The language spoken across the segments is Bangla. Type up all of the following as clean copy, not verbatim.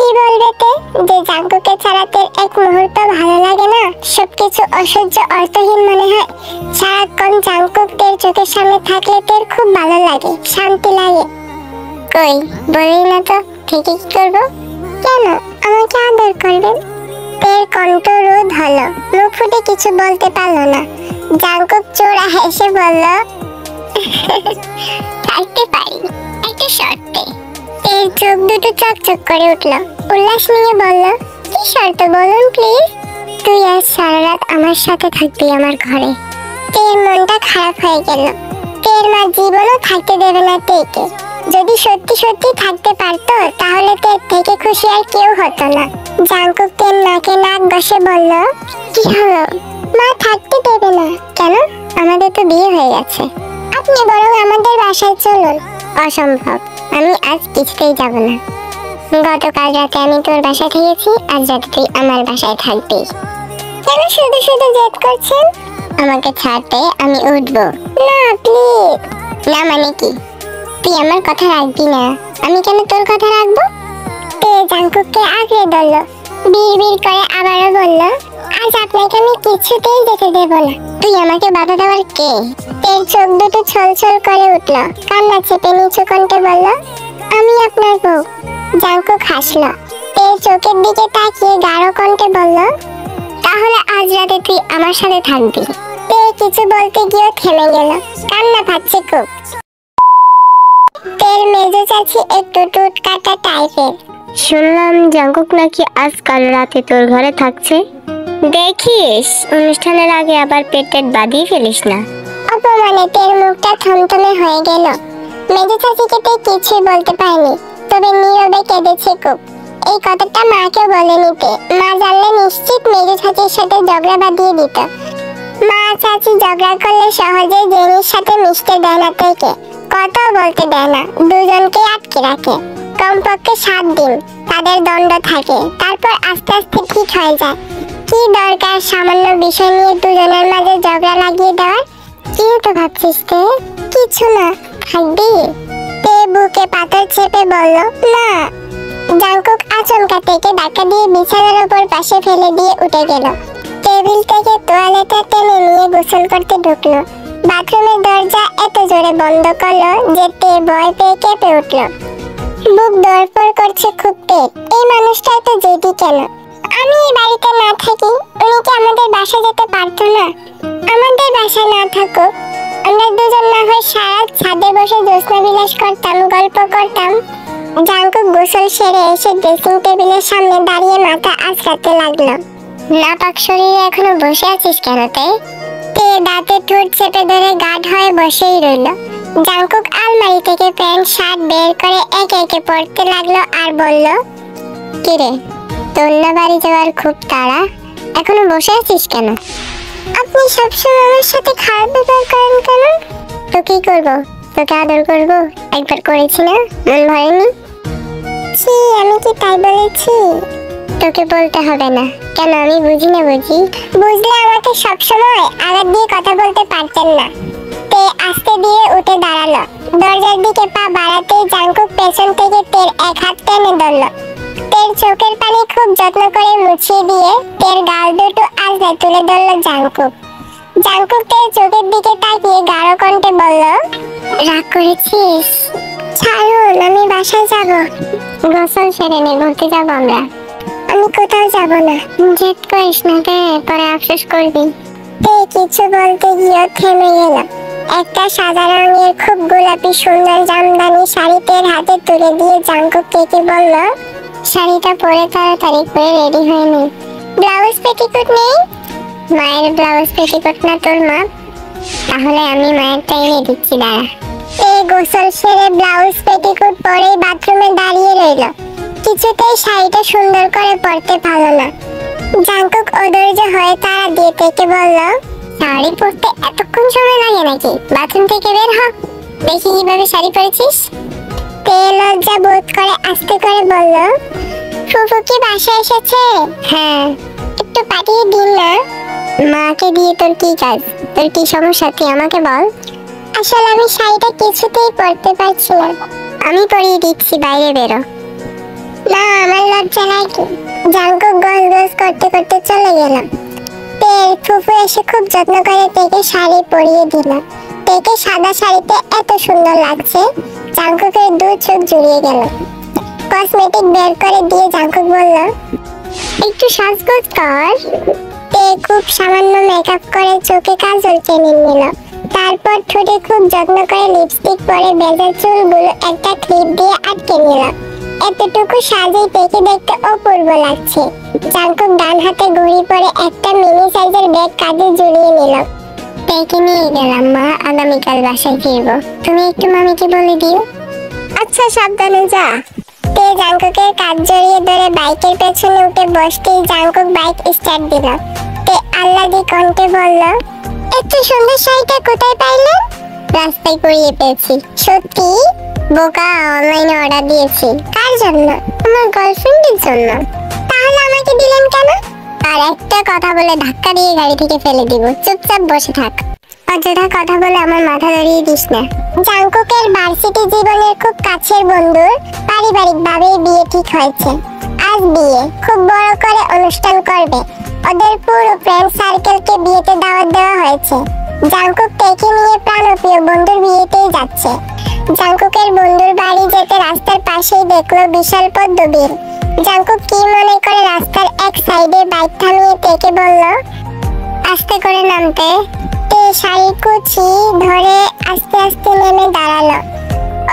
কি বলবে তে যে জাঙ্কুকে ছাড়া তের এক মুহূর্ত ভালো লাগে না, সবকিছু অসহ্য অর্থহীন মনে হয়। সারাক্ষণ জাঙ্কুক তের চোখের সামনে থাকলে তের খুব ভালো লাগে, শান্তি লাগে। কই বলি না তো, থেকে কি করবো? কেন আমাকে আদর করবেন? তের কণ্ঠ রোধ হলো, মুখ ফুটে কিছু বলতে পারলো না। জাঙ্কুক চোরা হেসে বলল, থাকতে পারি একটা শর্তে। তের চোখ দুটো চকচক করে উঠল, উল্লাস নিয়ে বলল, কি শর্ত বলুন প্লিজ? তুই আজ সারা রাত আমার সাথে থাকবি আমার ঘরে। তের মনটা খারাপ হয়ে গেল। তের মা জীবনও থাকতে দেবে না তেকে। যদি সত্যি সত্যি থাকতে পারতো তাহলে তের থেকে খুশি আর কেউ হতো না। জাঙ্কুক তের নাকে নাক ঘষে বলল, কি হলো মা থাকতে দেবে না কেন? আমাদের তো বিয়ে হয়ে গেছে। আপনি বরং আমাদের বাসায় চলুন। অসম্ভব, আমি আজ কিছুতেই যাব না। গতকাল রাতে আমি তোর বাসায় থেকেছি, আজ রাতে তুই আমার বাসায় থাকবি। কেন শুধু শুধু জেদ করছেন? আমাকে ছাড়তে আমি উঠবো না প্লিজ। না মানে কি? তুই আমার কথা রাখবি না? আমি কেন তোর কথা রাখবো? তে জাঙ্কুককে আঁকড়ে ধরল, বিড়বিড় করে আবারও বলল, আজ আপনাকে আমি কিছুতেই যেতে দেব না। তুই আমাকে বাধা দেওয়ার কে? তের চোখ দুটো ছলছল করে উঠল, কান্না চেপে নিচু কণ্ঠে বলল, আমি আপনার বউ। জাঙ্কুক হাসল, তের চোখের দিকে তাকিয়ে গাঢ় কণ্ঠে বলল, তাহলে আজ রাতে তুই আমার সাথে থাকবি। তে কিছু বলতে গিয়ে থেমে গেল, কান্না পাচ্ছে খুব। তের মেজো চাচি একটু টুট কাটা টাইপের। শুনলাম জাঙ্কুক নাকি আজকাল রাতে তোর ঘরে থাকছে। দেখিস অনুষ্ঠানের আগে আবার পেটের বাঁধিয়ে ফেলিস না। অপমানে তের মুখটা থমথমে হয়ে গেল। মেজো চাচিকে তে কিছুই বলতে পারেনি, তবে নীরবে কেঁদেছে খুব। এই কথাটা মাকে বলেনি তে। মা জানলে নিশ্চিত মেজো চাচির সাথে ঝগড়া বাঁধিয়ে দিত। মা চাচি ঝগড়া করলে সহজে জেনির সাথে মিশতে দেয় না তেকে, কথা বলতে দেয় না, দুজনকে আটকে রাখে। কমপক্ষে 7 দিন তাদের দণ্ড থাকে, তারপর আস্তে আস্তে ঠিক হয়ে যায়। কি দরকার সামান্য বিষয় নিয়ে দুজনের মাঝে ঝগড়া লাগিয়ে দেওয়ার? কি তো ভাবছিস তে? কিছু না, থাকবি? তে বুকে পাথর চেপে বলল, না। জাঙ্কুক আচমকা তেকে ধাক্কা দিয়ে বিছানার উপর পাশে ফেলে দিয়ে উঠে গেল। টেবিল থেকে তোয়ালেটা টেনে নিয়ে গোসল করতে ঢুকলো। বাথরুমের দরজা এত জোরে বন্ধ করলো যে তে ভয় পেয়ে কেঁপে উঠল। বুক দরপড় করছে খুব পেট। এই মানুষটা এত জেদি কেন? আমি এই বাড়িতে না থাকি, উনি কি আমাদের বাসায় যেতে পারতো না? আমাদের বাসায় না থাকুক, আমরা দুজন না হয় সারা ছাদে বসে জ্যোৎস্না বিলাস করতাম, গল্প করতাম। জাঙ্কুক গোসল সেরে এসে ড্রেসিং টেবিলের সামনে দাঁড়িয়ে মাথা আঁচড়াতে লাগলো। নাপাক শরীরে এখনো বসে আছিস কেন তে? তে দাঁতে ঠোঁট চেপে ধরে গাঢ় হয়ে বসেই রইল। জাঙ্কুক আলমারি থেকে প্যান্ট শার্ট বের করে একে একে পরতে লাগলো আর বলল, কিরে তোর না বাড়ি যাওয়ার খুব তাড়া, এখনো বসে আছিস কেন? আপনি সবসময় আমার সাথে খারাপ ব্যবহার করেন কেন? তো কি করবো, তোকে আদর করবো? একবার করেছি না, মন ভরেনি? ছি, আমি কি তাই বলেছি? তোকে বলতে হবে না। কেন আমি বুঝি না বুঝি? বুঝলে আমাকে সবসময় আঘাত দিয়ে কথা বলতে পারতেন না। তে আস্তে দিয়ে উঠে দাঁড়ালো। দরজার দিকে পা বাড়াতেই জাঙ্কুক পেছন থেকে তের এক হাত টেনে ধরল। তের চোখের পানি খুব যত্ন করে মুছিয়ে দিয়ে তের গাল দুটো আজলে তুলে ধরল জাঙ্কুক। জাঙ্কুক তের চোখের দিকে তাকিয়ে গাঢ় কণ্ঠে বলল, রাগ করেছিস? ছাড়ুন, আমি বাসায় যাব। গোসল সেরে নে, ঘুরতে যাবো আমরা। আমি কোথাও যাব না। জেদ করিস না রে, পরে আফসোস করবি। তে কিছু বলতে গিয়ে থেমে গেল। একটা সাদা রঙের খুব গোলাপি সুন্দর জামদানি শাড়ি তের হাতে তুলে দিয়ে জাঙ্কুক কেকে বলল, শাড়িটা পরে তাড়াতাড়ি করে রেডি হয়ে নে। ব্লাউজ পেটিকোট নেই? মায়ের ব্লাউজ পেটিকোট না তোর মা? তাহলে আমি মায়েরটা এনে দিচ্ছি, দাঁড়া। তে গোসল সেরে ব্লাউজ পেটিকোট পরে বাথরুমে দাঁড়িয়ে রইল। কিছুতেই শাড়িটা সুন্দর করে পরতে পারল না। জাঙ্কুক অধৈর্য হয়ে তাড়া দিয়ে তেকে বলল, শাড়ি পরতে এতক্ষণ সময় লাগে নাকি? বাথরুম থেকে বের হ, দেখি কিভাবে শাড়ি পরেছিস। তে লজ্জা বোধ করে আস্তে করে বলল, ফুফু কি বাসায় এসেছে? হ্যাঁ। একটু পাঠিয়ে দিন না। মাকে দিয়ে তোর কি কাজ? তোর কি সমস্যা তুই আমাকে বল। আসলে আমি শাড়িটা কিছুতেই পরতে পারছি না। আমি পরিয়ে দিচ্ছি, বাইরে বেরো। না, আমার ভাবছে নাকি? জাঙ্কুক গজ গজ করতে করতে চলে গেল। তের ফুফু এসে খুব যত্ন করে তেকে শাড়ি পরিয়ে দিল। তেকে সাদা শাড়িতে এত সুন্দর লাগছে, জাঙ্কুকের দু চোখ জুড়িয়ে গেল। কসমেটিক বের করে দিয়ে জাঙ্কুক বলল, একটু সাজগোজ কর। তে খুব সামান্য মেকআপ করে চোখে কাজল টেনে নিল। তারপর ঠোঁটে খুব যত্ন করে লিপস্টিক পরে ভেজা চুলগুলো একটা ক্লিপ দিয়ে আটকে নিল। এতটুকু সাজেই তেকে দেখতে অপূর্ব লাগছে। জাঙ্কুক ডান হাতে ঘড়ি পরে একটা মিনি সাইজের ব্যাগ কাঁধে ঝুলিয়ে নিল। তেকে নিয়ে গেলাম মা, আগামীকাল বাসায় ফিরবো, তুমি একটু মামিকে বলে দিও। আচ্ছা, সাবধানে যা। তে জাঙ্কুকের কাঁধ জড়িয়ে ধরে বাইকের পেছনে উঠে বসতেই জাঙ্কুক বাইক স্টার্ট দিল। তে আহ্লাদি কণ্ঠে বলল, এত সুন্দর শাড়িটা কোথায় পাইলেন? রাস্তায় কুড়িয়ে পেয়েছি। সত্যি? বোকা, অনলাইনে অর্ডার দিয়েছি। কার জন্য? আমার গার্লফ্রেন্ডের জন্য। তাহলে আমাকে দিলেন কেন? আর একটা কথা বলে ধাক্কা দিয়ে গাড়ি থেকে ফেলে দিব, চুপচাপ বসে থাক। অযথা কথা বলে আমার মাথা ধরিয়ে দিস না। জাঙ্কুকের ভার্সিটি জীবনের খুব কাছের বন্ধুর পারিবারিকভাবে বিয়ে ঠিক হয়েছে। আজ বিয়ে, খুব বড় করে অনুষ্ঠান করবে। ওদের পুরো ফ্রেন্ড সার্কেলকে বিয়েতে দাওয়াত দেওয়া হয়েছে। জাঙ্কুক তেকে নিয়ে প্রাণপ্রিয় বন্ধুর বিয়েতেই যাচ্ছে। জাঙ্কুকের বন্ধুর বাড়ি যেতে রাস্তার পাশেই দেখলো বিশাল পদ্মবিল। জাঙ্কুক কি মনে করে রাস্তার এক সাইডে বাইক থামিয়ে তেকে বলল, আস্তে করে নামতে। তে শাড়ির কুচি ধরে আস্তে আস্তে নেমে দাঁড়ালো।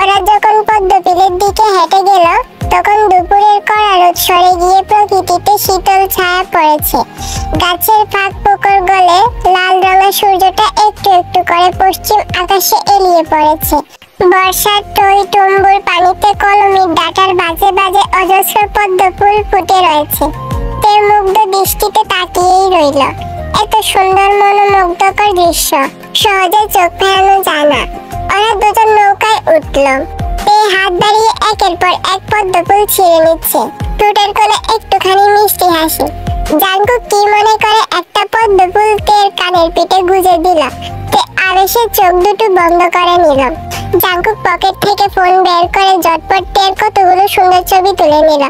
ওরা যখন পদ্মবিলের দিকে হেঁটে গেল, তখন দুপুরের কড়া রোদ সরে গিয়ে প্রকৃতিতে শীতল ছায়া পড়েছে। গাছের ফাঁক পুকুর গলে লাল রঙের সূর্যটা একটু একটু করে পশ্চিম আকাশে এলিয়ে পড়েছে। বর্ষার টই টুম্বুর পানিতে কলমির ডাঁটার বাজে বাজে অজস্র পদ্ম ফুল ফুটে রয়েছে। তে মুগ্ধ দৃষ্টিতে তাকিয়েই রইল। এত সুন্দর মনোমুগ্ধকর দৃশ্য সহজে চোখ ফেরানো যায় না। ওরা দুজন নৌকায় উঠল। তে হাত বাড়িয়ে একের পর এক পদ্ম ফুল ছিঁড়ে নিচ্ছে, ঠোঁটের কোণে একটুখানি মিষ্টি হাসি। জাঙ্কুক কি মনে করে একটা পদ্ম ফুল তের কানের পিঠে গুজে দিল। তে আবেশে চোখ দুটো বন্ধ করে নিল। জাঙ্কুক পকেট থেকে ফোন বের করে ঝটপট তের কতগুলো সুন্দর ছবি তুলে নিল।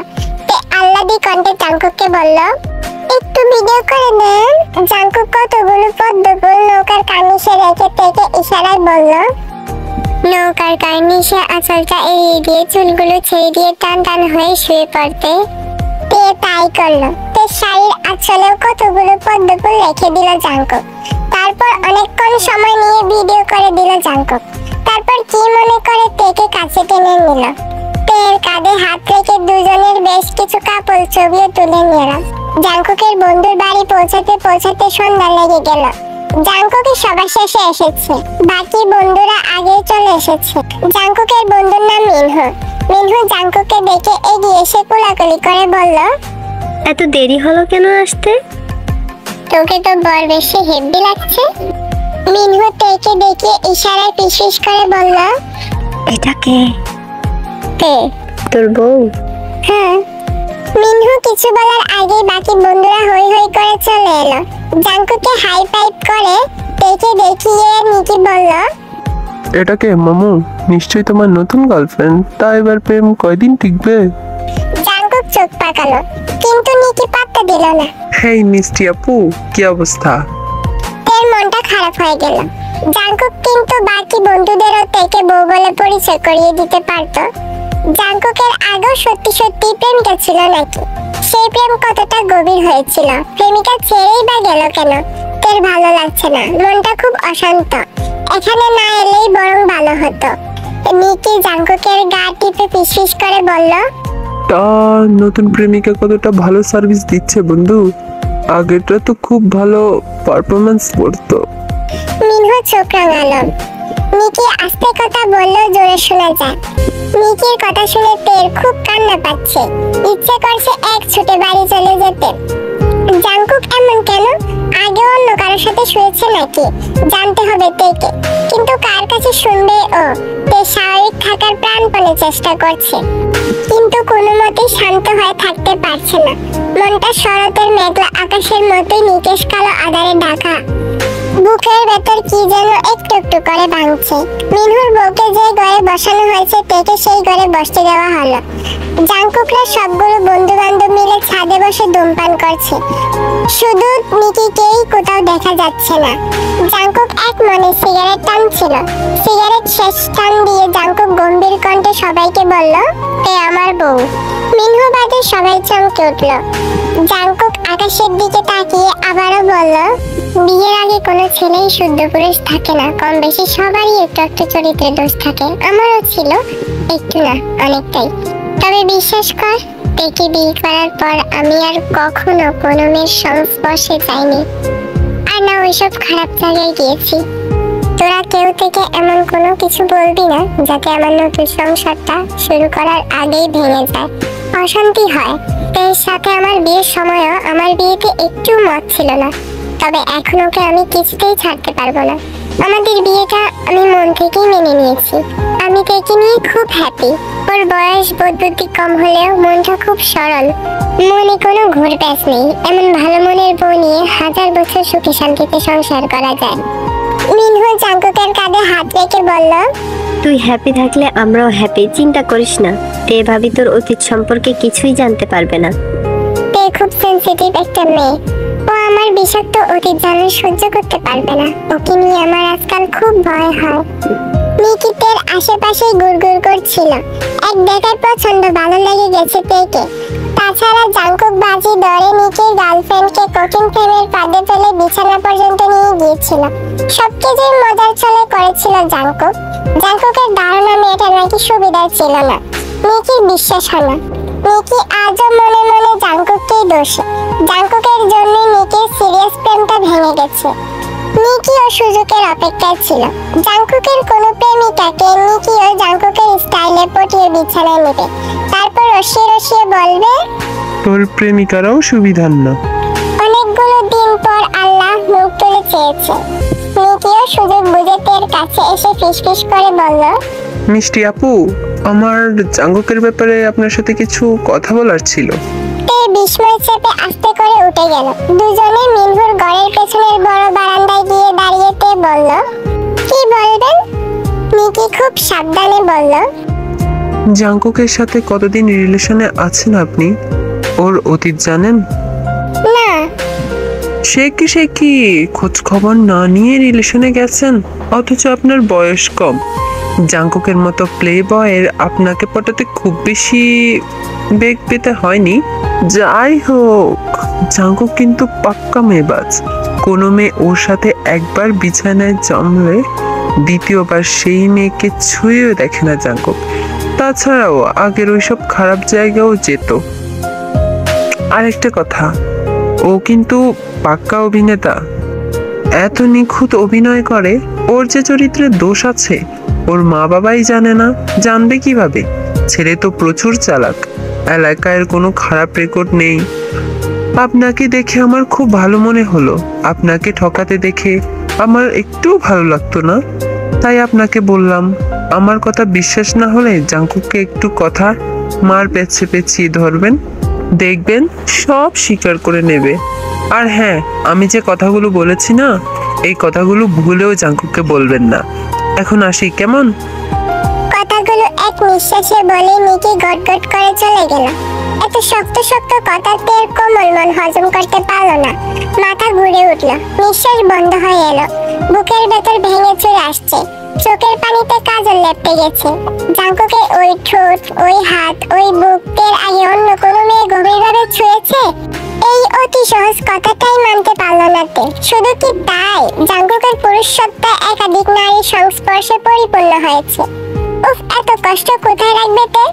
তে আহ্লাদি কণ্ঠে জাঙ্কুককে বলল, একটু ভিডিও করে দেন। জাঙ্কুক কতগুলো পদ্ম ফুল নৌকার কার্নিশে রেখে তেকে ইশারায় বলল। নৌকার কার্নিশে আঁচলটা এড়িয়ে দিয়ে চুলগুলো ছেড়ে দিয়ে টান টান হয়ে শুয়ে পড়তে তে তাই করলো। তে শাড়ির আঁচলেও কতগুলো পদ্ম ফুল রেখে দিল জাঙ্কুক। তারপর অনেকক্ষণ সময় নিয়ে ভিডিও করে দিল জাঙ্কুক। তারপর কি মনে করে তেকে কাছে টেনে নিল। তের কাঁধে হাত রেখে দুজনের বেশ কিছু কাপল ছবিও তুলে নিল। জাঙ্কুকের বন্ধুর বাড়ি পৌঁছাতে পৌঁছাতে সন্ধ্যা লেগে গেল। জাঙ্কুকের সবার শেষে এসেছে, বাকি বন্ধুরা আগেই চলে এসেছে। জাঙ্কুকের বন্ধুর নাম মিনহু। মিনহু জাঙ্কুককে দেখে এগিয়ে এসে কোলাকুলি করে বলল, এত দেরি হলো কেন আসতে? তোকে তো বর বেশি হেভি লাগছে। মিনহু তেকে দেখে ইশারায় ফিসফিস করে বলল, এটা কে? তে তোর বউ? হ্যাঁ। মিনহু কিছু বলার আগেই বাকি বন্ধুরা হই হই করে চলে এলো। জাঙ্কুকে হাই ফাইভ করে তেকে দেখিয়ে নিকি বলল, এটা কে মামু? নিশ্চয়ই তোমার নতুন গার্লফ্রেন্ড। তা এবার প্রেম কয়দিন টিকবে? জাঙ্কুক চোখ পাকালো, কিন্তু নিকি পাত্তা দিল না। হেই মিষ্টি আপু, কি অবস্থা? তের মনটা খারাপ হয়ে গেল। জাঙ্কুক কিন্তু বাকি বন্ধুদেরও তেকে বউ বলে পরিচয় করিয়ে দিতে পারতো। জাঙ্কুকের আগেও সত্যি সত্যি প্রেমটা ছিল নাকি? সেই প্রেম কতটা গভীর হয়েছিল? প্রেমিকা ছেড়েই বা গেল কেন? তের ভালো লাগছে না, মনটা খুব অশান্ত। এখানে না এলেই বরং ভালো হতো। নিকি জাঙ্কুকের গা টিপে ফিসফিস করে বলল, তা নতুন প্রেমিকা কতটা ভালো সার্ভিস দিচ্ছে বন্ধু? আগেরটা তো খুব ভালো পারফরম্যান্স করতো। মিনহু চোখ রাঙালো। নিকি আস্তে কথা বললেও জোরে শোনা যায়। নিকির কথা শুনে তের খুব কান্না পাচ্ছে। ইচ্ছে করছে এক ছুটে বাড়ি চলে যেতে। জাঙ্কুক এমন কেন? আগে অন্য কারোর সাথে শুয়েছে নাকি? জানতে হবে তেকে। কিন্তু কার কাছে শুনবে ও? তে স্বাভাবিক থাকার প্রাণপণে চেষ্টা করছে, কিন্তু কোনো মতেই শান্ত হয়ে থাকতে পারছে না। মনটা শরতের মেঘলা আকাশের মতোই নিকেশ কালো আধারে ঢাকা। বুকের ভেতর কি যেন একটু একটু করে ভাঙছে। মিনহুর বউকে যে ঘরে বসানো হয়েছে তাকে সেই ঘরে বসতে দেওয়া হলো। জাংকুকরা সবগুলো বন্ধু বান্ধব মিলে ছাদে বসে ধূমপান করছে। শুধু নিকিকেই কোথাও দেখা যাচ্ছে না। জাংকুক এক মনে সিগারেট টানছিল। সিগারেট শেষ টান দিয়ে জাংকুক গম্ভীর কণ্ঠে সবাইকে বলল, এ আমার বউ। মিনহু বাদে সবাই চমকে উঠল। জাংকুক আকাশের দিকে তাকিয়ে আবারও বলল, বিয়ের আগে কোনো ছেলেই শুদ্ধ পুরুষ থাকে না, কম বেশি সবারই একটু একটু চরিত্রের দোষ থাকে। আমারও ছিল, একটু না অনেকটাই। তবে বিশ্বাস কর, তেকে বিয়ে করার পর আমি আর কখনো কোনো মেয়ের সংস্পর্শে যাইনি, আর না ওইসব খারাপ জায়গায় গিয়েছি। তোরা কেউ থেকে এমন কোনো কিছু বলবি না যাতে আমার নতুন সংসারটা শুরু করার আগেই ভেঙে যায়, অশান্তি হয়। এর সাথে আমার বিয়ের সময়ও আমার বিয়েতে একটু মত ছিল না, তবে এখন ওকে আমি কিছুতেই ছাড়তে পারবো না। আমাদের বিয়েটা আমি মন থেকেই মেনে নিয়েছি। আমি তেকে নিয়ে খুব হ্যাপি। ওর বয়স বোধ বুদ্ধি কম হলেও মনটা খুব সরল, মনে কোনো ঘুরপ্যাচ নেই। এমন ভালো মনের বউ নিয়ে 1000 বছর সুখে শান্তিতে সংসার করা যায়। মিনহু জাংকুকের কাঁধে হাত রেখে বলল, তুই হ্যাপি থাকলে আমরাও হ্যাপি, চিন্তা করিস না। তে ভাবি তোর অতীত সম্পর্কে কিছুই জানতে পারবে না। তে খুব সেনসিটিভ একটা মেয়ে। ও আমার বিষাক্ত অতীত জানা সহ্য করতে পারবে না। ওকে নিয়ে আমার আজকাল খুব ভয় হয়। নিকিতের আশেপাশে গুড়গুড় করছিল। এক দেখার পছন্দ ভালো লেগে গেছে তেকে। তাছাড়া জাংকুক বাজি ধরে নিকির গার্লফ্রেন্ডকে কোকিং প্রেমের ফাঁদে ফেলে বিছানা পর্যন্ত নিয়ে গিয়েছিল। সবকিছুই মজার ছলে করেছিল জাংকুক। জাংকুকের ধারণা মেয়েটা নাকি সুবিধার ছিল না। নিকির বিশ্বাস হলো। নিকি আজও মনে মনে জাংকুককেই দোষী। জাংকুকের জন্য নিকির সিরিয়াস প্রেমটা ভেঙে গেছে। নিকি ও সুযোগের অপেক্ষায় ছিল। জাংকুকের কোনো প্রেমিকাকে নিকি ও জাংকুকের স্টাইলে পটিয়ে বিছানায় নেবে, তারপর রসিয়ে রসিয়ে বলবে, তোর প্রেমিকারাও সুবিধার না। অনেকগুলো দিন পর আল্লাহ মুখ তুলে চেয়েছে। নিকিও সুযোগ বুঝে তের কাছে এসে ফিসফিস করে বলল, মিষ্টি আপু, আমার জাঙ্গুকের ব্যাপারে আপনার সাথে কিছু কথা বলার ছিল। তে বিস্ময় চেপে আস্তে করে উঠে গেল। দুজনে মিনহুর ঘরের পেছনের বড় বারান্দায় গিয়ে দাঁড়িয়ে তে বলল, কি বলবেন? নিকি খুব সাবধানে বলল, জাঙ্গুকের সাথে কতদিন রিলেশনে আছেন আপনি? ওর অতীত জানেন? না। সে কি খোঁজ খবর না নিয়ে রিলেশনে গেছেন? অথচ আপনার বয়স কম। জাঙ্কুকের মতো প্লে বয়ের আপনাকে পটাতে খুব বেশি বেগ পেতে হয়নি। যাই হোক, জাঙ্কুক কিন্তু পাক্কা মেয়েবাজ। কোনো মেয়ে ওর সাথে একবার বিছানায় জমলে দ্বিতীয়বার সেই মেয়েকে ছুঁয়েও দেখে না জাঙ্কুক। তাছাড়াও আগের ওইসব খারাপ জায়গাও যেত। আরেকটা কথা, ও কিন্তু পাক্কা অভিনেতা। এত নিখুঁত অভিনয় করে। ওর যে চরিত্রে দোষ আছে ওর মা বাবাই জানে না, জানবে কিভাবে? ছেলে তো প্রচুর চালাক, এলাকায় কোনো খারাপ রেকর্ড নেই। আপনাকে দেখে আমার খুব ভালো মনে হলো। আপনাকে ঠকাতে দেখে আমার একটু ভালো লাগতো না, তাই আপনাকে বললাম। আমার কথা বিশ্বাস না হলে জাঙ্কুককে একটু কথা মার পেঁচিয়ে ধরবেন, দেখবেন সব স্বীকার করে নেবে। আর হ্যাঁ, আমি যে কথাগুলো বলেছি না, এই কথাগুলো ভুলেও জাঙ্কুককে বলবেন না। এখন আসি, কেমন? কথাগুলো এক নিঃশ্বাসে বলে নিকি গটগট করে চলে গেল। এত শক্ত শক্ত কথা তের কোমল মন হজম করতে পারলো না। মাথা ঘুরে উঠল, নিঃশ্বাস বন্ধ হয়ে এলো। বুকের ভেতর ভেঙে চলে আসছে। চোখের পানিতে কাজল লেপটে গেছে। জাঙ্কুকের ওই ঠোঁট, ওই হাত, ওই বুক তের আগে অন্য কোনো মেয়ে গভীরভাবে ছুঁয়েছে? এই অতি সহজ কথাটাই মানতে পারলো না তে। শুধু কি তাই, জাঙ্কুকের পুরুষত্ব একাধিক নারীর সংস্পর্শে পরিপূর্ণ হয়েছে। উফ, এত কষ্ট কোথায় রাখবে তে?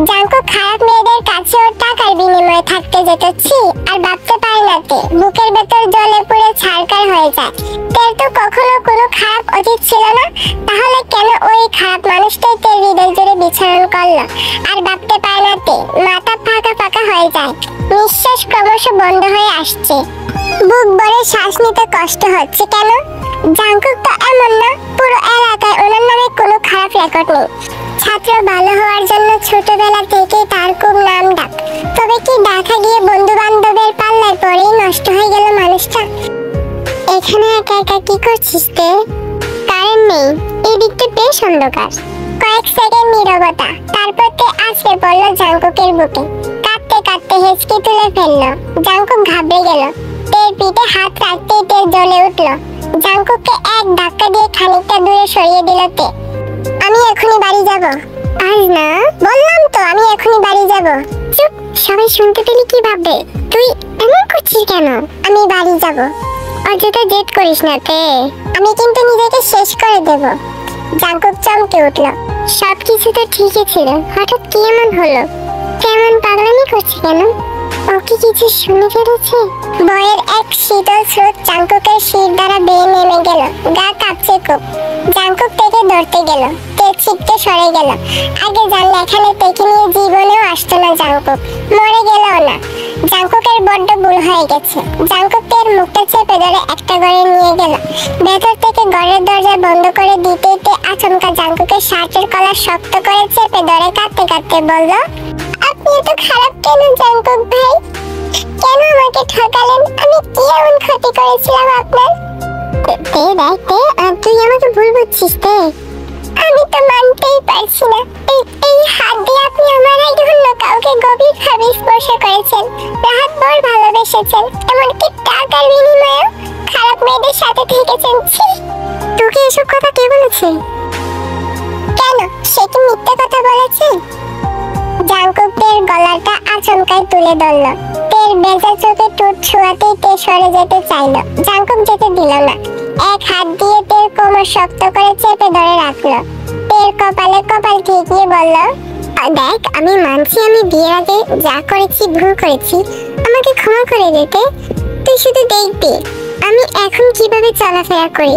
জাঙ্কুক খারাপ মেয়েদের কাছে ওর টাকার বিনিময়ে থাকতে যেত। ছি, আর ভাবতে পারে না তে। বুকের ভেতর জ্বলে পুড়ে ছারকার হয়ে যায়। তের তো কখনো কোনো খারাপ অতীত ছিল না, তাহলে কেন ওই খারাপ মানুষটাই তের হৃদয় জুড়ে বিচরণ করলো? আর ভাবতে পারে না তে। মাথা ফাঁকা ফাঁকা হয়ে যায়। নিঃশ্বাস ক্রমশ বন্ধ হয়ে আসছে। বুক ভরে শ্বাস নিতে কষ্ট হচ্ছে কেন? জাঙ্কুক তো এমন না, পুরো এলাকায় ওনার নামে কোনো খারাপ রেকর্ড নেই। ছাত্র ভালো হওয়ার জন্য ছোটবেলা থেকেই তার খুব নাম ডাক। তবে কি দেখা গিয়ে বন্ধু বান্ধবের পাল্লায় পরেই নষ্ট হয়ে গেল মানুষটা? এখানে একা একা কি করছিস তে? কারেন্ট নেই, এদিকটা বেশ অন্ধকার। কয়েক সেকেন্ড নীরবতা, তারপর তে আছড়ে পড়লো জাংকুকের বুকে। কাঁদতে কাঁদতে হেঁচকি তুলে ফেললো। জাংকুক ঘাবড়ে গেল। তের পিঠে হাত রাখতেই তে জ্বলে উঠলো। জাংকুককে এক ধাক্কা দিয়ে খানিকটা দূরে সরিয়ে দিল তে। আমি এখনই বাড়ি যাব। আজ না, বললাম তো আমি এখনই বাড়ি যাব। চুপ, সবাই শুনতে পেলে কি ভাববে? তুই এমন করছিস কেন? আমি বাড়ি যাব। অযথা জেদ করিস না তে, আমি কিন্তু নিজেকে শেষ করে দেব। জাংকুক চমকে উঠল। সবকিছু তো ঠিকই ছিল, হঠাৎ কি এমন হলো? কেমন পাগলামি করছে কেন? ও কি কিছু শুনে ফেলেছে? ভয়ের এক শীতল স্রোত জাংকুকের শির দ্বারা বেয়ে নেমে গেল। গা কাঁপছে খুব। জাংকুক থেকে ধরতে গেল, তে ছিটকে সরে গেল। আগে জানলে এখানে তেকে নিয়ে জীবনেও আসতো না জাংকুক, মরে গেলও না। জাংকুকের বড্ড ভুল হয়ে গেছে। জাংকুক তের মুখটা চেপে ধরে একটা ঘরে নিয়ে গেল। ভেতর থেকে ঘরের দরজা বন্ধ করে দিতেই তে আচমকা জাংকুকের শার্টের কলার শক্ত করে চেপে ধরে কাঁদতে কাঁদতে বলল, আপনি এত খারাপ কেন জাংকুক ভাই? কেন আমাকে ঠকালেন? আমি কি এমন ক্ষতি করেছিলাম আপনার? তে দেখ তে, তুই আমাকে ভুল বুঝছিস তে। আমি তো মানতেই পারছি না। এই হাত দিয়ে আপনি আমার আগে অন্য কাউকে গভীরভাবে স্পর্শ করেছেন, রাতভর ভালোবেসেছেন, এমনকি টাকার বিনিময়েও খারাপ মেয়েদের সাথে থেকেছেন। ছি! তোকে এসব কথা কে বলেছে? কেন, সে কি মিথ্যে কথা বলেছে? জাংকুক তের গলাটা আচমকাই তুলে ধরল। তের বেজা চোখে ঠোঁট ছোঁয়াতেই তে সরে যেতে চাইলো। জাংকুক যেতে দিল না। এক হাত দিয়ে তের কোমর শক্ত করে চেপে ধরে রাখলো। তের কপালে কপাল ঠেকিয়ে বলল, দেখ আমি মানছি আমি বিয়ের আগে যা করেছি ভুল করেছি, আমাকে ক্ষমা করে দিতে। তুই শুধু দেখবি আমি এখন কিভাবে চলাফেরা করি।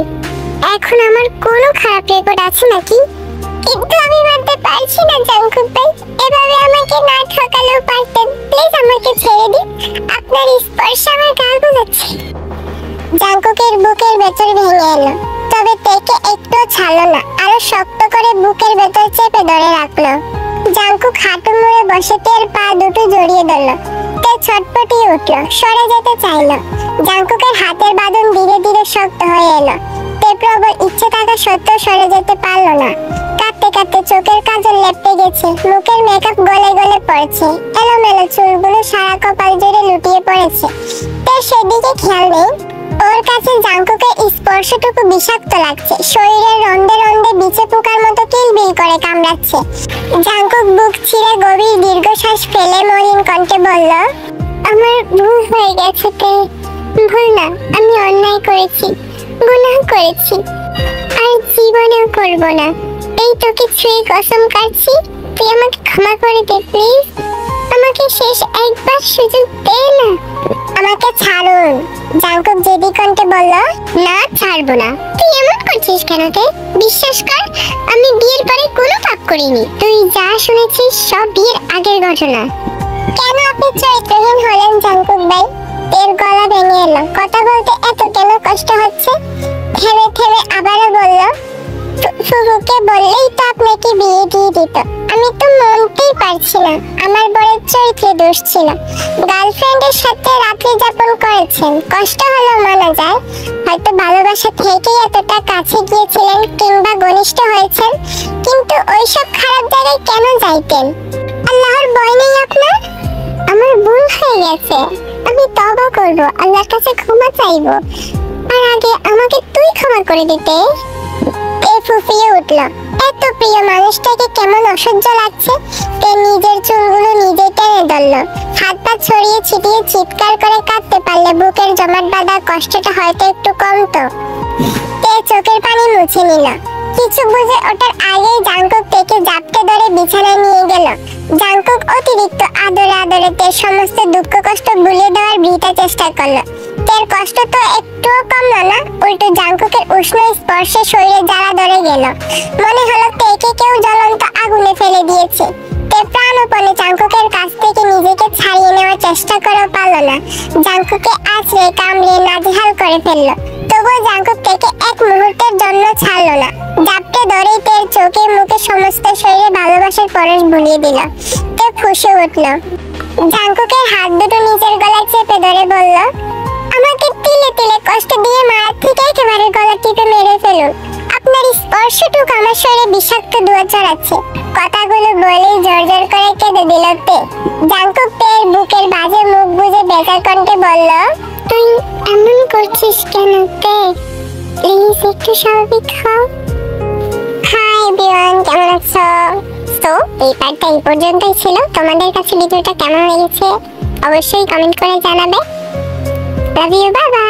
এখন আমার কোনো খারাপ রেকর্ড আছে নাকি? কিন্তু আমি মানতে পারছি না জাংকুক ভাই, এভাবে আমাকে না ঠকালেও পারতেন। প্লিজ আমাকে ছেড়ে দিন, আপনার স্পর্শ আমার গা গোলাচ্ছে। জাংকুকের বুকের ভেতর ভেঙে এলো, তবে তেকে একটু ছাড়লো না, আরো শক্ত করে বুকের ভেতর চেপে ধরে রাখলো। জাংকুক হাঁটু মুড়ে বসে তের পা দুটো জড়িয়ে ধরল। তে ছটপটিয়ে উঠল, সরে যেতে চাইলো। জাংকুকের হাতের বাঁধন ধীরে ধীরে শক্ত হয়ে এলো। তে প্রবল ইচ্ছে থাকা সত্ত্বেও সরে যেতে পারলো না। কাঁদতে কাঁদতে চোখের কাজল লেপটে গেছে, মুখের মেকআপ গলে গলে পড়েছে, এলোমেলো চুলগুলো সারা কপাল জুড়ে লুটিয়ে পড়েছে। তে সেদিকে খেয়াল নেই। ওর কাছে জাংকুকের স্পর্শটুকু বিষাক্ত লাগছে, শরীরের রন্ধে রন্ধে বিছে পোকার মতো কিলবিল করে কামড়াচ্ছে। জাংকুক বুক ছিঁড়ে গভীর দীর্ঘশ্বাস ফেলে মলিন কণ্ঠে বলল, আমার ভুল হয়ে গেছে তে। ভুল না, আমি অন্যায় করেছি, গুনাহ করেছি, আর জীবনেও করব না। এই তোকে ছুঁয়ে কসম কাটছি, তুই আমাকে ক্ষমা করে দে প্লিজ। আমাকে শেষ একবার সুযোগ দে না। আমাকে ছাড়ুন, জাংকুক জেদি কণ্ঠে বলল। না, ছাড়বো না। তুই এমন করছিস কেন তে? বিশ্বাস কর, আমি বিয়ের পরে কোনো পাপ করিনি। তুই যা শুনেছিস সব বিয়ের আগের ঘটনা। কেন আপনি চরিত্রহীন হলেন জাংকুক ভাই? এর গলা ভেঙে এলো। কথা বলতে এত কেন কষ্ট হচ্ছে? থেমে থেমে আবারও বলল, ফুফুকে বললেই তো আপনাকে বিয়ে দিয়ে দিত। আমি তো মানতেই পারছি না, আমার বরের চরিত্রে দোষ ছিল। গার্লফ্রেন্ডের সাথে রাত্রি যাপন করেছেন, কষ্ট হলো মানা যায়। হয়তো ভালোবাসা থেকেই এতটা কাছে গিয়েছিলেন কিংবা ঘনিষ্ঠ হয়েছেন, কিন্তু ওইসব খারাপ জায়গায় কেন যাইতেন? আল্লাহর ভয় নেই আপনার? আমার ভুল হয়ে গেছে, আমি তওবা করব, আল্লাহর কাছে ক্ষমা চাইবো। আর আগে আমাকে তুই ক্ষমা করে দিতে। ফুফিয়ে উঠল। এত প্রিয় মানুষটাকে কেমন অসহ্য লাগছে। তে নিজের চুলগুলো নিজে টেনে ধরল। হাত পা ছড়িয়ে ছিটিয়ে চিৎকার করে কাঁদতে পারলে বুকের জমাট বাঁধা কষ্টটা হয়তো একটু কমতো। তে চোখের পানি মুছে নিল। কিছু বুঝে ওঠার আগেই জাংকুক তেকে জাপটে ধরে বিছানায় নিয়ে গেল। জাংকুক অতিরিক্ত আদরে আদরে তের সমস্ত দুঃখ কষ্ট ভুলিয়ে দেওয়ার বৃথা চেষ্টা করলো। তের কষ্ট তো একটুও কমলো না, উল্টো জাংকুকের উষ্ণ স্পর্শে শরীরে জ্বালা ধরে গেল। মনে হলো তেকে কেউ জ্বলন্ত আগুনে ফেলে দিয়েছে। তে প্রাণপণে জাংকুকের কাছ থেকে নিজেকে ছাড়িয়ে নেওয়ার চেষ্টা করেও পারল না। জাংকুকে আছড়ে কামড়ে নাজেহাল করে ফেললো। তবুও জাংকুক থেকে এক মুহূর্তের জন্য ছাড়লো না। জাপটে ধরেই তের চোখে মুখে সমস্ত শরীরে ভালোবাসার পরশ বুলিয়ে দিল। তে ফুঁসে উঠল। জাংকুকের হাত দুটো নিজের গলায় চেপে ধরে বলল, আমাকে তিলে দিলে কষ্ট দিয়ে মারার থেকে একেবারে গলা টিপে মেরে ফেলুন। আপনার স্পর্শটুকু আমার শরীরে বিষাক্ত ধোঁয়া ছড়াচ্ছে। কথাগুলো বলেই জোর করে কেঁদে দিল তে। জাংকুক তের বুকের বাজে মুখ বুজে বেকার কণ্ঠে বলল, তুই এমন করছিস কেন তে? প্লিজ একটু স্বাভাবিক হও। হাই এভরিওয়ান, কেমন আছো? তো এই পার্টটা এই পর্যন্তই ছিল। তোমাদের কাছে ভিডিওটা কেমন লেগেছে অবশ্যই কমেন্ট করে জানাবে। Love you, bye by.